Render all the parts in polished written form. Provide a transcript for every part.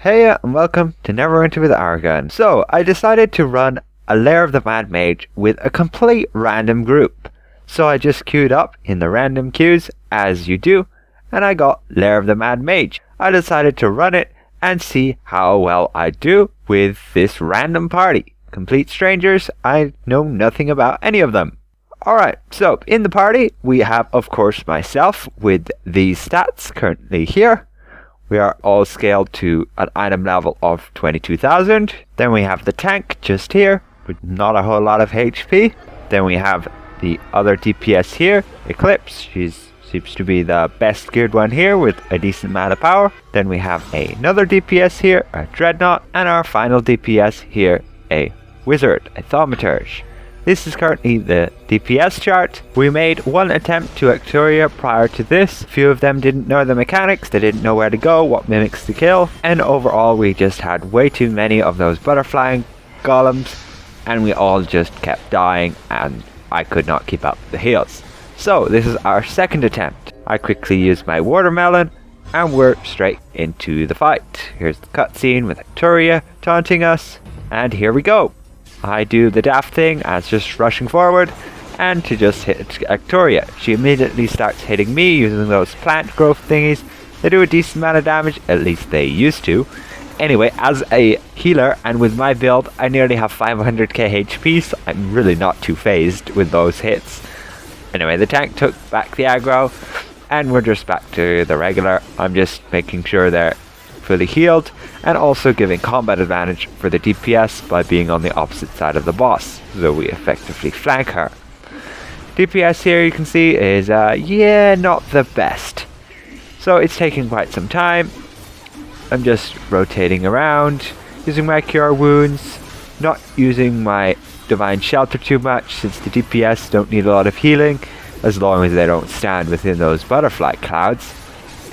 Hey and welcome to Neverwinter with Argon. So, I decided to run a Lair of the Mad Mage with a complete random group. So I just queued up in the random queues, as you do, and I got Lair of the Mad Mage. I decided to run it and see how well I do with this random party. Complete strangers, I know nothing about any of them. Alright, so in the party we have of course myself with these stats currently here. We are all scaled to an item level of 22,000. Then we have the tank just here with not a whole lot of HP. Then we have the other DPS here, Eclipse. She seems to be the best geared one here with a decent amount of power. Then we have another DPS here, a Dreadnought. And our final DPS here, a Wizard, a Thaumaturge. This is currently the DPS chart. We made one attempt to Acturia prior to this. A few of them didn't know the mechanics, they didn't know where to go, what mimics to kill, and overall we just had way too many of those butterfly golems, and we all just kept dying, and I could not keep up the heals. So this is our second attempt. I quickly used my watermelon, and we're straight into the fight. Here's the cutscene with Acturia taunting us, and here we go. I do the daft thing as just rushing forward and to just hit Acturia. She immediately starts hitting me using those plant growth thingies. They do a decent amount of damage, at least they used to. Anyway, as a healer and with my build, I nearly have 500k HP, so I'm really not too phased with those hits. Anyway, the tank took back the aggro and we're just back to the regular. I'm just making sure they're fully healed and also giving combat advantage for the DPS by being on the opposite side of the boss, so we effectively flank her. DPS here you can see is not the best, so it's taking quite some time. I'm just rotating around, using my cure wounds, not using my divine shelter too much since the DPS don't need a lot of healing as long as they don't stand within those butterfly clouds.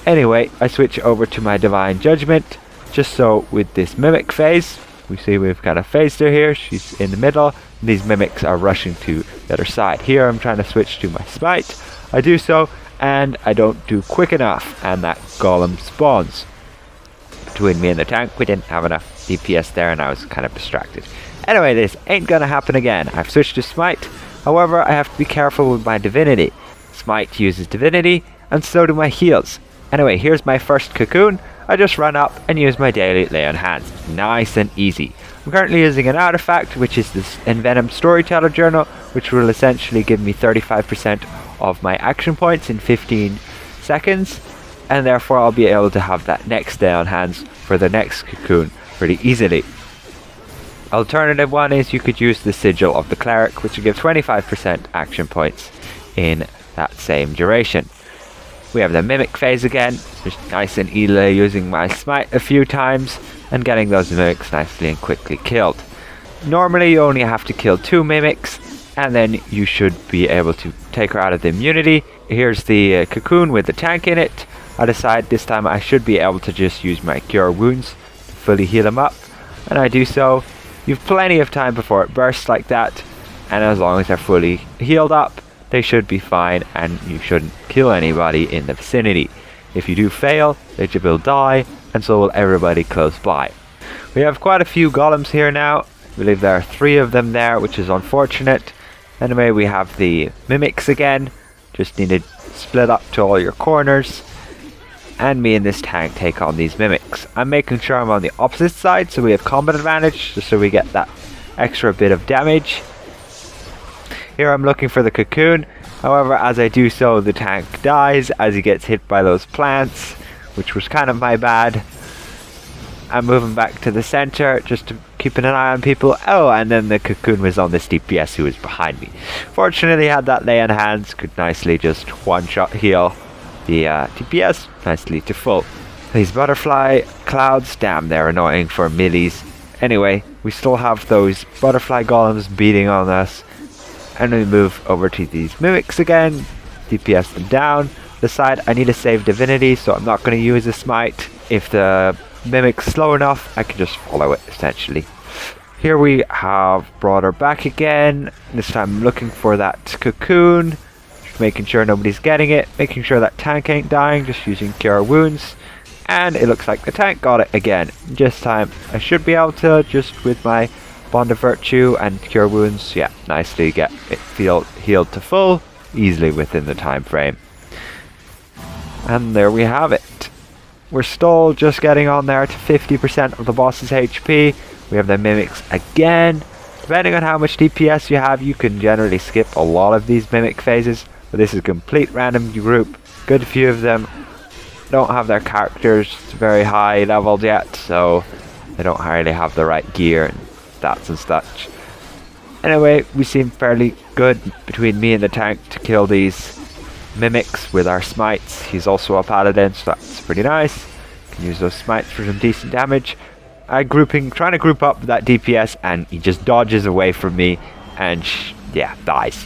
Anyway, I switch over to my Divine Judgment, just so with this Mimic phase, we see we've got a phaser here, she's in the middle, and these Mimics are rushing to the other side. Here I'm trying to switch to my Smite, I do so, and I don't do quick enough, and that Golem spawns. Between me and the tank, we didn't have enough DPS there, and I was kind of distracted. Anyway, this ain't gonna happen again. I've switched to Smite, however, I have to be careful with my Divinity. Smite uses Divinity, and so do my heals. Anyway, here's my first cocoon. I just run up and use my daily lay on hands. Nice and easy. I'm currently using an artifact, which is this Envenomed Storyteller Journal, which will essentially give me 35% of my action points in 15 seconds, and therefore I'll be able to have that next day on hands for the next cocoon pretty easily. Alternative one is you could use the Sigil of the Cleric, which will give 25% action points in that same duration. We have the Mimic phase again, just nice and easily using my Smite a few times and getting those Mimics nicely and quickly killed. Normally you only have to kill 2 Mimics and then you should be able to take her out of the immunity. Here's the cocoon with the tank in it. I decide this time I should be able to just use my cure wounds to fully heal them up, and I do so. You've plenty of time before it bursts like that, and as long as they're fully healed up, they should be fine and you shouldn't kill anybody in the vicinity. If you do fail, they will die, and so will everybody close by. We have quite a few golems here now. I believe there are 3 of them there, which is unfortunate. Anyway, we have the Mimics again. Just need to split up to all your corners. And me and this tank take on these Mimics. I'm making sure I'm on the opposite side so we have combat advantage, just so we get that extra bit of damage. Here I'm looking for the cocoon, however as I do so the tank dies as he gets hit by those plants, which was kind of my bad. I'm moving back to the center just to keeping an eye on people. Oh, and then the cocoon was on this DPS who was behind me. Fortunately I had that lay on hands, could nicely just one-shot heal the DPS nicely to full. These butterfly clouds, damn, they're annoying for millies. Anyway, we still have those butterfly golems beating on us. And we move over to these Mimics again, DPS them down. Decide I need to save Divinity, so I'm not going to use a Smite. If the Mimic's slow enough, I can just follow it, essentially. Here we have brought her back again. This time I'm looking for that cocoon. Just making sure nobody's getting it. Making sure that tank ain't dying, just using cure wounds. And it looks like the tank got it again. This time I should be able to, just with my Bond of Virtue and Cure Wounds, yeah, nicely get it healed to full, easily within the time frame. And there we have it. We're still just getting on there to 50% of the boss's HP. We have the mimics again. Depending on how much DPS you have, you can generally skip a lot of these mimic phases. But this is a complete random group. Good few of them don't have their characters very high leveled yet, so they don't really have the right gear and stats and such. Anyway, we seem fairly good between me and the tank to kill these mimics with our smites. He's also a paladin, so that's pretty nice. Can use those smites for some decent damage. Trying to group up that DPS, and he just dodges away from me and yeah, dies.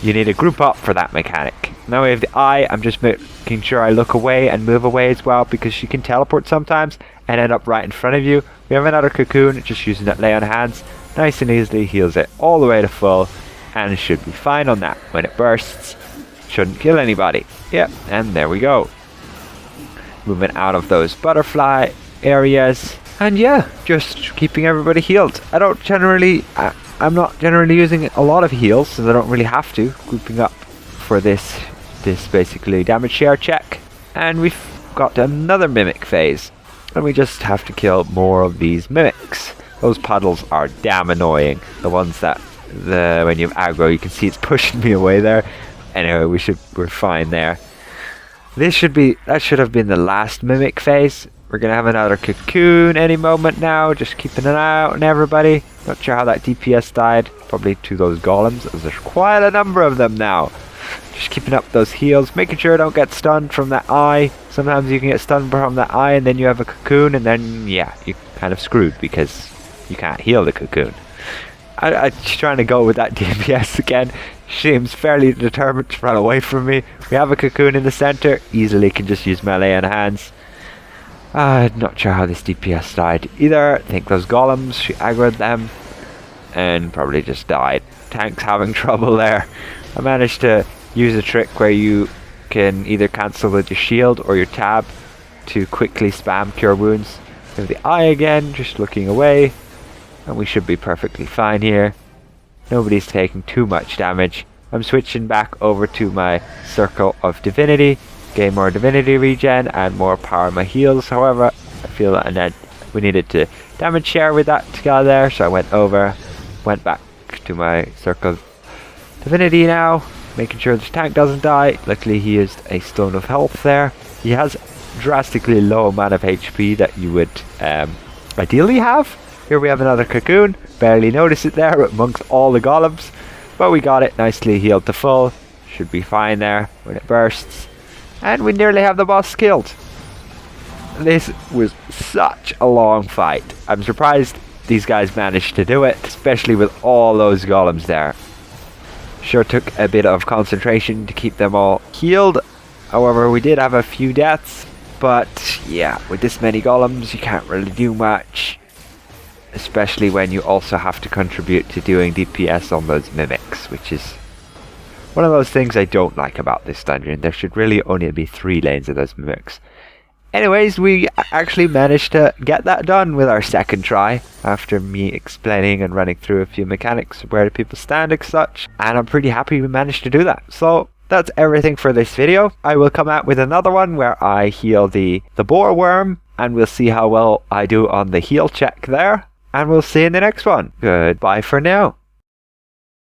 You need to group up for that mechanic. Now we have the eye. I'm just making sure I look away and move away as well, because she can teleport sometimes and end up right in front of you. We have another cocoon, just using that lay on hands. Nice and easily heals it all the way to full, and it should be fine on that. When it bursts, shouldn't kill anybody. Yep, and there we go. Moving out of those butterfly areas. And yeah, just keeping everybody healed. I'm not generally using a lot of heals, since I don't really have to. Grouping up for this basically damage share check. And we've got another mimic phase. And we just have to kill more of these mimics. Those puddles are damn annoying. The ones that, when you have aggro, you can see it's pushing me away there. Anyway, we're fine there. That should have been the last mimic phase. We're gonna have another cocoon any moment now. Just keeping an eye out on everybody. Not sure how that DPS died. Probably to those golems, as there's quite a number of them now. Just keeping up those heals, making sure I don't get stunned from that eye. Sometimes you can get stunned from that eye, and then you have a cocoon, and then yeah, you're kind of screwed because you can't heal the cocoon. I'm trying to go with that DPS again. She seems fairly determined to run away from me. We have a cocoon in the center. Easily can just use melee on hands. I'm not sure how this DPS died either. I think those golems, she aggroed them and probably just died. Tank's having trouble there. I managed to use a trick where you can either cancel with your shield or your tab to quickly spam Cure Wounds. We have the eye again, just looking away, and we should be perfectly fine here. Nobody's taking too much damage. I'm switching back over to my Circle of Divinity. Gain more divinity regen and more power in my heals. However, I feel that we needed to damage share with that together, so I went back to my Circle of Divinity now, making sure this tank doesn't die. Luckily he used a Stone of Health there. He has drastically low amount of HP that you would ideally have. Here we have another cocoon. Barely noticed it there amongst all the golems, but we got it nicely healed to full. Should be fine there when it bursts. And we nearly have the boss killed. This was such a long fight. I'm surprised these guys managed to do it, especially with all those golems there. Sure took a bit of concentration to keep them all healed. However, we did have a few deaths. But yeah, with this many golems, you can't really do much. Especially when you also have to contribute to doing DPS on those mimics, which is one of those things I don't like about this dungeon. There should really only be 3 lanes of those mimics. Anyways, we actually managed to get that done with our second try, after me explaining and running through a few mechanics, where the people stand and such, and I'm pretty happy we managed to do that. So that's everything for this video. I will come out with another one where I heal the boar worm, and we'll see how well I do on the heal check there, and we'll see you in the next one. Goodbye for now.